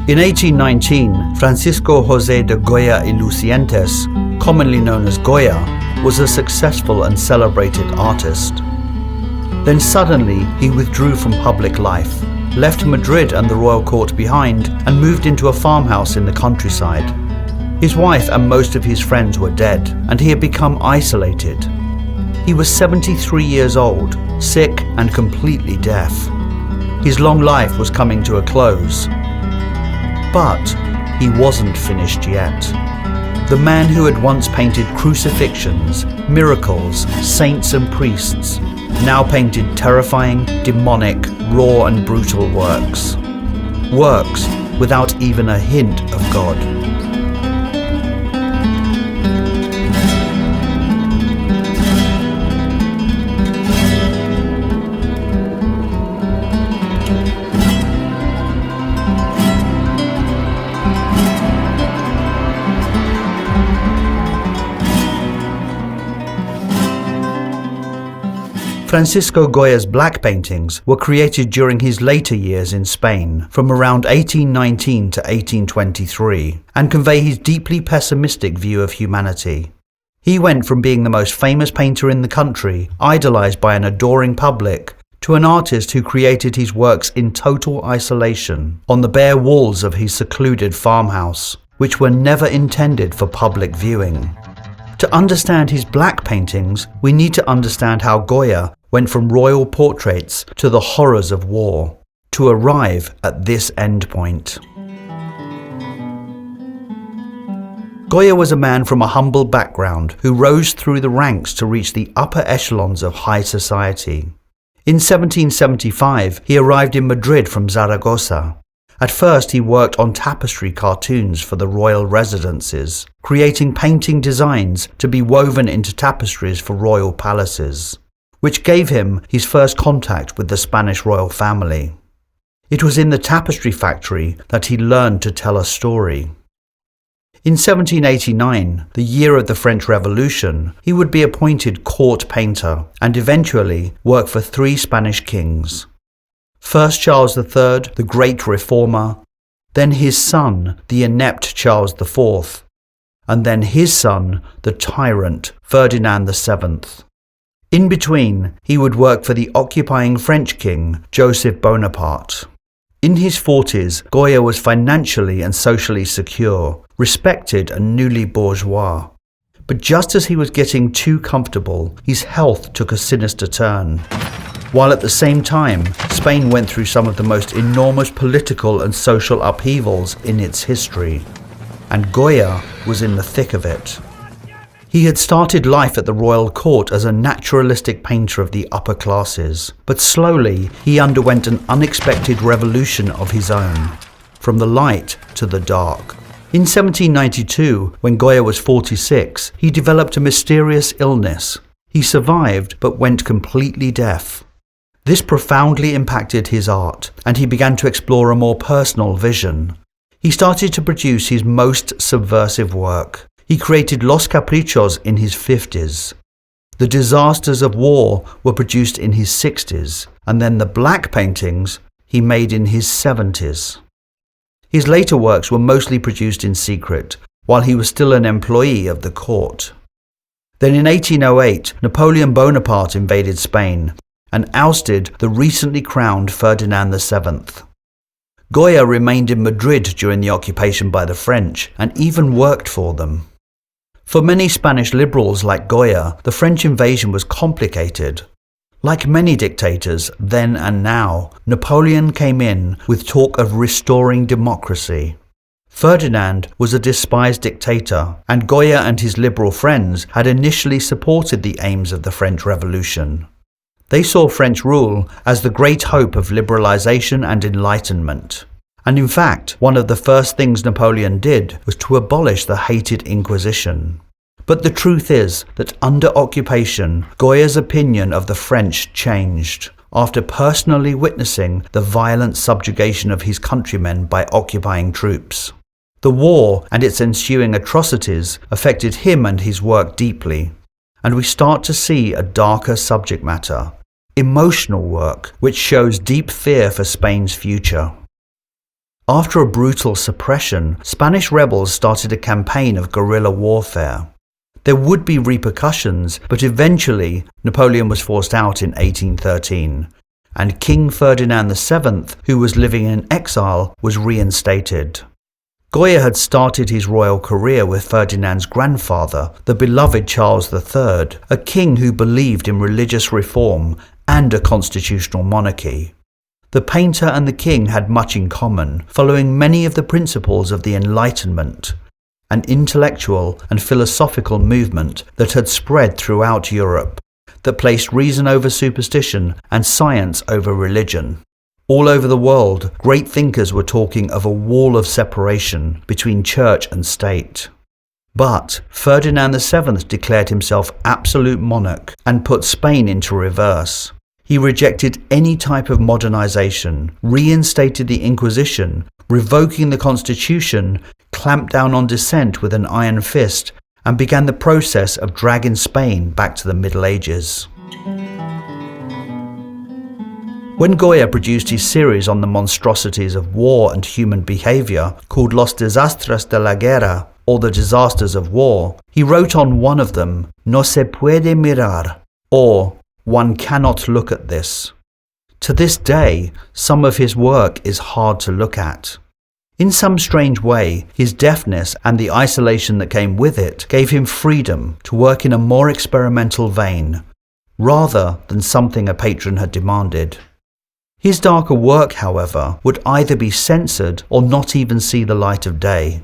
In 1819, Francisco José de Goya y Lucientes, commonly known as Goya, was a successful and celebrated artist. Then suddenly he withdrew from public life, left Madrid and the royal court behind, and moved into a farmhouse in the countryside. His wife and most of his friends were dead, and he had become isolated. He was 73 years old, sick and completely deaf. His long life was coming to a close. But he wasn't finished yet. The man who had once painted crucifixions, miracles, saints and priests, now painted terrifying, demonic, raw and brutal works. Works without even a hint of God. Francisco Goya's black paintings were created during his later years in Spain, from around 1819 to 1823, and convey his deeply pessimistic view of humanity. He went from being the most famous painter in the country, idolized by an adoring public, to an artist who created his works in total isolation, on the bare walls of his secluded farmhouse, which were never intended for public viewing. To understand his black paintings, we need to understand how Goya went from royal portraits to the horrors of war, to arrive at this endpoint. Goya was a man from a humble background who rose through the ranks to reach the upper echelons of high society. In 1775, he arrived in Madrid from Zaragoza. At first, he worked on tapestry cartoons for the royal residences, creating painting designs to be woven into tapestries for royal palaces, which gave him his first contact with the Spanish royal family. It was in the tapestry factory that he learned to tell a story. In 1789, the year of the French Revolution, he would be appointed court painter and eventually work for 3 Spanish kings. First Charles III, the great reformer, then his son, the inept Charles IV, and then his son, the tyrant Ferdinand VII. In between, he would work for the occupying French king, Joseph Bonaparte. In his 40s, Goya was financially and socially secure, respected and newly bourgeois. But just as he was getting too comfortable, his health took a sinister turn. While at the same time, Spain went through some of the most enormous political and social upheavals in its history, and Goya was in the thick of it. He had started life at the royal court as a naturalistic painter of the upper classes, but slowly he underwent an unexpected revolution of his own, from the light to the dark. In 1792, when Goya was 46, he developed a mysterious illness. He survived, but went completely deaf. This profoundly impacted his art, and he began to explore a more personal vision. He started to produce his most subversive work. He created Los Caprichos in his 50s. The disasters of war were produced in his 60s, and then the black paintings he made in his 70s. His later works were mostly produced in secret, while he was still an employee of the court. Then in 1808, Napoleon Bonaparte invaded Spain and ousted the recently crowned Ferdinand VII. Goya remained in Madrid during the occupation by the French and even worked for them. For many Spanish liberals like Goya, the French invasion was complicated. Like many dictators, then and now, Napoleon came in with talk of restoring democracy. Ferdinand was a despised dictator, and Goya and his liberal friends had initially supported the aims of the French Revolution. They saw French rule as the great hope of liberalization and enlightenment. And in fact, one of the first things Napoleon did was to abolish the hated Inquisition. But the truth is that under occupation, Goya's opinion of the French changed, after personally witnessing the violent subjugation of his countrymen by occupying troops. The war and its ensuing atrocities affected him and his work deeply, and we start to see a darker subject matter, emotional work which shows deep fear for Spain's future. After a brutal suppression, Spanish rebels started a campaign of guerrilla warfare. There would be repercussions, but eventually Napoleon was forced out in 1813, and King Ferdinand VII, who was living in exile, was reinstated. Goya had started his royal career with Ferdinand's grandfather, the beloved Charles III, a king who believed in religious reform and a constitutional monarchy. The painter and the king had much in common, following many of the principles of the Enlightenment, an intellectual and philosophical movement that had spread throughout Europe, that placed reason over superstition and science over religion. All over the world, great thinkers were talking of a wall of separation between church and state. But Ferdinand VII declared himself absolute monarch and put Spain into reverse. He rejected any type of modernization, reinstated the Inquisition, revoking the constitution, clamped down on dissent with an iron fist, and began the process of dragging Spain back to the Middle Ages. When Goya produced his series on the monstrosities of war and human behavior, called Los Desastres de la Guerra, or the Disasters of War, he wrote on one of them, No se puede mirar, or one cannot look at this. To this day, some of his work is hard to look at. In some strange way, his deafness and the isolation that came with it gave him freedom to work in a more experimental vein, rather than something a patron had demanded. His darker work, however, would either be censored or not even see the light of day.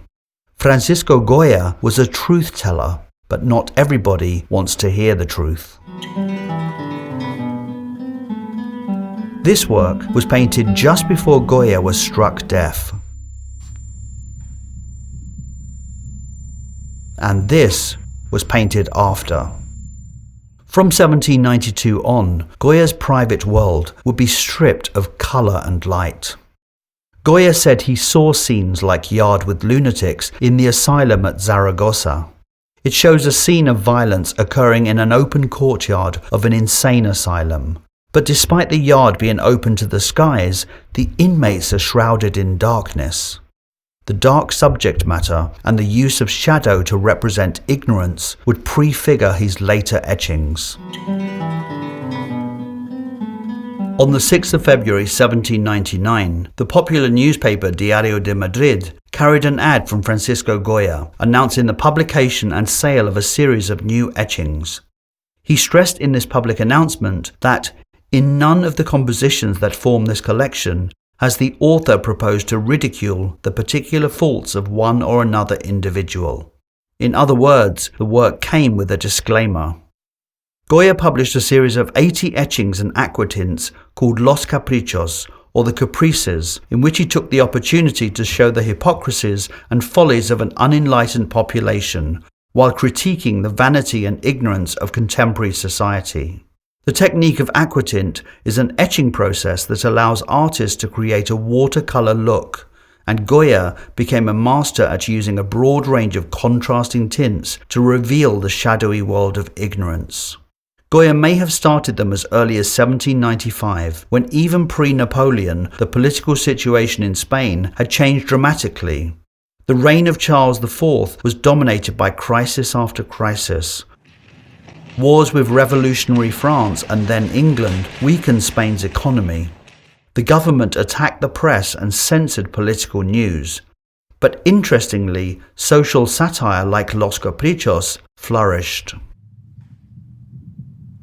Francisco Goya was a truth teller, but not everybody wants to hear the truth. This work was painted just before Goya was struck deaf. And this was painted after. From 1792 on, Goya's private world would be stripped of colour and light. Goya said he saw scenes like Yard with Lunatics in the asylum at Zaragoza. It shows a scene of violence occurring in an open courtyard of an insane asylum. But despite the yard being open to the skies, the inmates are shrouded in darkness. The dark subject matter and the use of shadow to represent ignorance would prefigure his later etchings. On the 6th of February 1799, the popular newspaper Diario de Madrid carried an ad from Francisco Goya announcing the publication and sale of a series of new etchings. He stressed in this public announcement that in none of the compositions that form this collection has the author proposed to ridicule the particular faults of one or another individual. In other words, the work came with a disclaimer. Goya published a series of 80 etchings and aquatints called Los Caprichos, or the Caprices, in which he took the opportunity to show the hypocrisies and follies of an unenlightened population, while critiquing the vanity and ignorance of contemporary society. The technique of aquatint is an etching process that allows artists to create a watercolor look, and Goya became a master at using a broad range of contrasting tints to reveal the shadowy world of ignorance. Goya may have started them as early as 1795, when even pre-Napoleon, the political situation in Spain had changed dramatically. The reign of Charles IV was dominated by crisis after crisis. Wars with revolutionary France and then England weakened Spain's economy. The government attacked the press and censored political news. But interestingly, social satire like Los Caprichos flourished.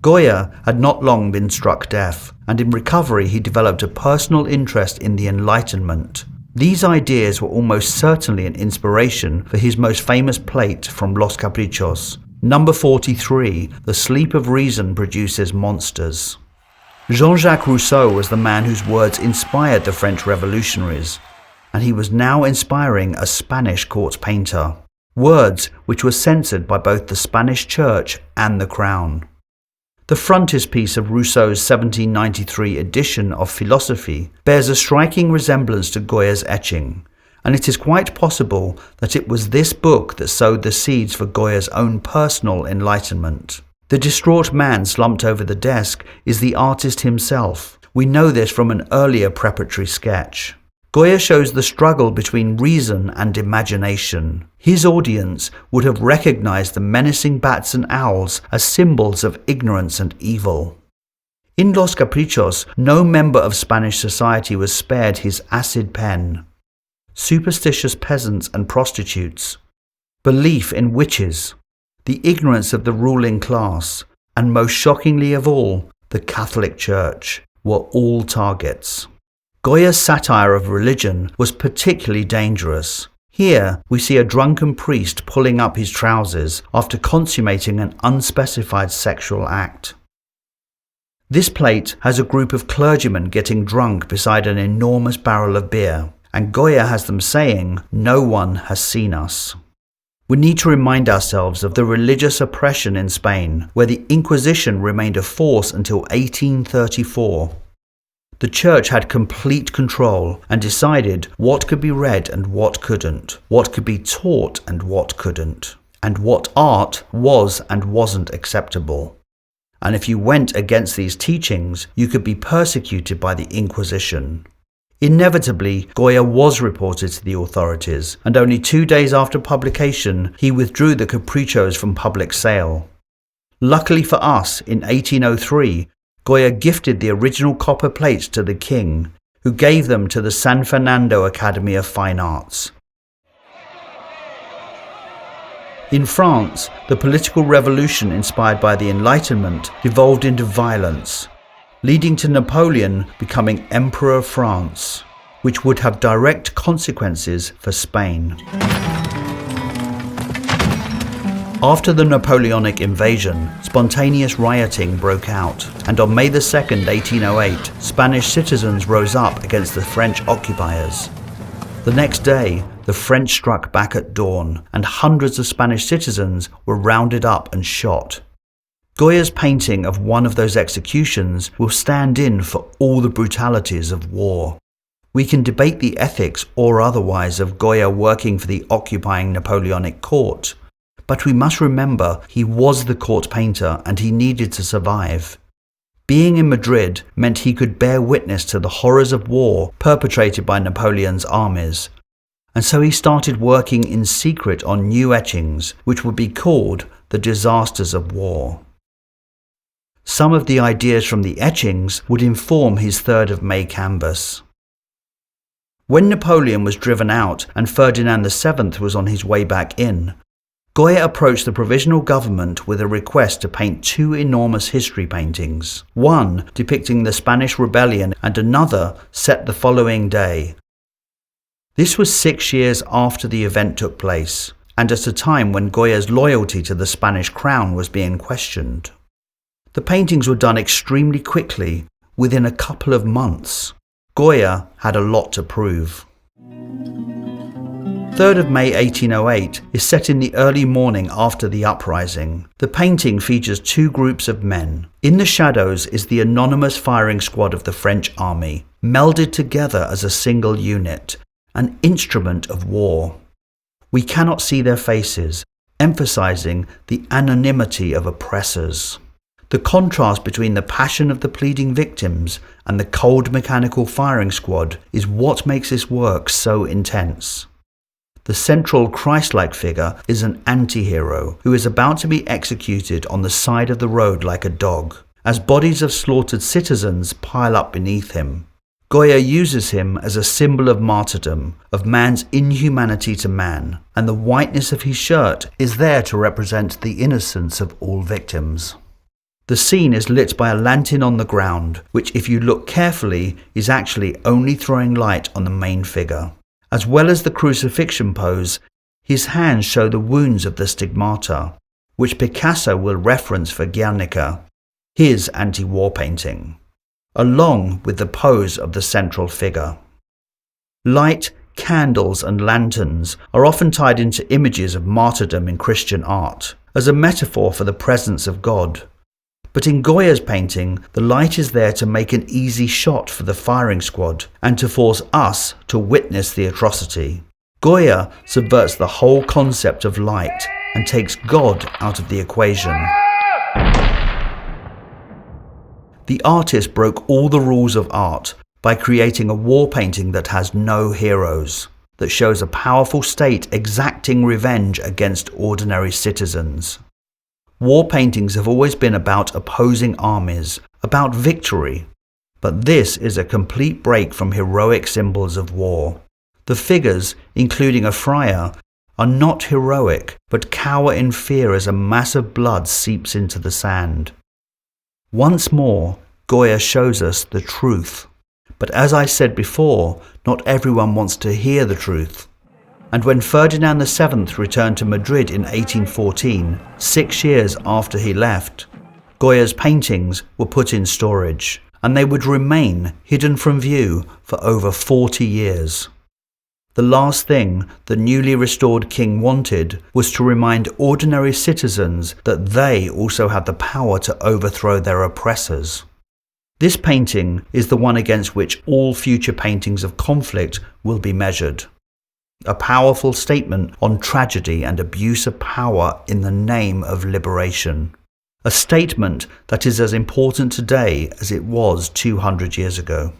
Goya had not long been struck deaf, and in recovery he developed a personal interest in the Enlightenment. These ideas were almost certainly an inspiration for his most famous plate from Los Caprichos. Number 43, The Sleep of Reason Produces Monsters. Jean-Jacques Rousseau was the man whose words inspired the French revolutionaries, and he was now inspiring a Spanish court painter. Words which were censored by both the Spanish church and the crown. The frontispiece of Rousseau's 1793 edition of Philosophy bears a striking resemblance to Goya's etching, and it is quite possible that it was this book that sowed the seeds for Goya's own personal enlightenment. The distraught man slumped over the desk is the artist himself. We know this from an earlier preparatory sketch. Goya shows the struggle between reason and imagination. His audience would have recognized the menacing bats and owls as symbols of ignorance and evil. In Los Caprichos, no member of Spanish society was spared his acid pen. Superstitious peasants and prostitutes, belief in witches, the ignorance of the ruling class, and most shockingly of all, the Catholic Church, were all targets. Goya's satire of religion was particularly dangerous. Here we see a drunken priest pulling up his trousers after consummating an unspecified sexual act. This plate has a group of clergymen getting drunk beside an enormous barrel of beer, and Goya has them saying, "No one has seen us." We need to remind ourselves of the religious oppression in Spain, where the Inquisition remained a force until 1834. The church had complete control and decided what could be read and what couldn't, what could be taught and what couldn't, and what art was and wasn't acceptable. And if you went against these teachings, you could be persecuted by the Inquisition. Inevitably, Goya was reported to the authorities, and only 2 days after publication, he withdrew the Caprichos from public sale. Luckily for us, in 1803, Goya gifted the original copper plates to the king, who gave them to the San Fernando Academy of Fine Arts. In France, the political revolution inspired by the Enlightenment devolved into violence, leading to Napoleon becoming Emperor of France, which would have direct consequences for Spain. After the Napoleonic invasion, spontaneous rioting broke out, and on May 2, 1808, Spanish citizens rose up against the French occupiers. The next day, the French struck back at dawn, and hundreds of Spanish citizens were rounded up and shot. Goya's painting of one of those executions will stand in for all the brutalities of war. We can debate the ethics or otherwise of Goya working for the occupying Napoleonic court, but we must remember he was the court painter and he needed to survive. Being in Madrid meant he could bear witness to the horrors of war perpetrated by Napoleon's armies, and so he started working in secret on new etchings, which would be called the disasters of war. Some of the ideas from the etchings would inform his 3rd of May canvas. When Napoleon was driven out and Ferdinand VII was on his way back in, Goya approached the provisional government with a request to paint 2 enormous history paintings, one depicting the Spanish rebellion and another set the following day. This was 6 years after the event took place, and at a time when Goya's loyalty to the Spanish crown was being questioned. The paintings were done extremely quickly, within a couple of months. Goya had a lot to prove. 3rd of May 1808 is set in the early morning after the uprising. The painting features 2 groups of men. In the shadows is the anonymous firing squad of the French army, melded together as a single unit, an instrument of war. We cannot see their faces, emphasizing the anonymity of oppressors. The contrast between the passion of the pleading victims and the cold mechanical firing squad is what makes this work so intense. The central Christ-like figure is an anti-hero who is about to be executed on the side of the road like a dog, as bodies of slaughtered citizens pile up beneath him. Goya uses him as a symbol of martyrdom, of man's inhumanity to man, and the whiteness of his shirt is there to represent the innocence of all victims. The scene is lit by a lantern on the ground, which if you look carefully is actually only throwing light on the main figure. As well as the crucifixion pose, his hands show the wounds of the stigmata, which Picasso will reference for Guernica, his anti-war painting, along with the pose of the central figure. Light, candles and lanterns are often tied into images of martyrdom in Christian art, as a metaphor for the presence of God. But in Goya's painting, the light is there to make an easy shot for the firing squad and to force us to witness the atrocity. Goya subverts the whole concept of light and takes God out of the equation. The artist broke all the rules of art, by creating a war painting that has no heroes, that shows a powerful state exacting revenge against ordinary citizens. War paintings have always been about opposing armies, about victory, but this is a complete break from heroic symbols of war. The figures, including a friar, are not heroic, but cower in fear as a mass of blood seeps into the sand. Once more, Goya shows us the truth. But as I said before, not everyone wants to hear the truth. And when Ferdinand VII returned to Madrid in 1814, 6 years after he left, Goya's paintings were put in storage, and they would remain hidden from view for over 40 years. The last thing the newly restored king wanted was to remind ordinary citizens that they also had the power to overthrow their oppressors. This painting is the one against which all future paintings of conflict will be measured. A powerful statement on tragedy and abuse of power in the name of liberation. A statement that is as important today as it was 200 years ago.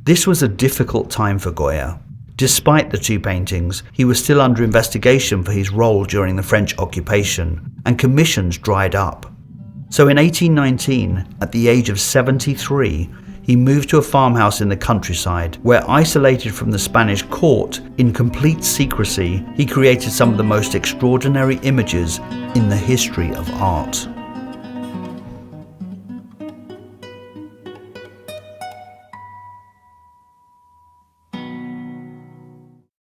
This was a difficult time for Goya. Despite the two paintings, he was still under investigation for his role during the French occupation, and commissions dried up. So in 1819, at the age of 73, he moved to a farmhouse in the countryside, where, isolated from the Spanish court, in complete secrecy, he created some of the most extraordinary images in the history of art.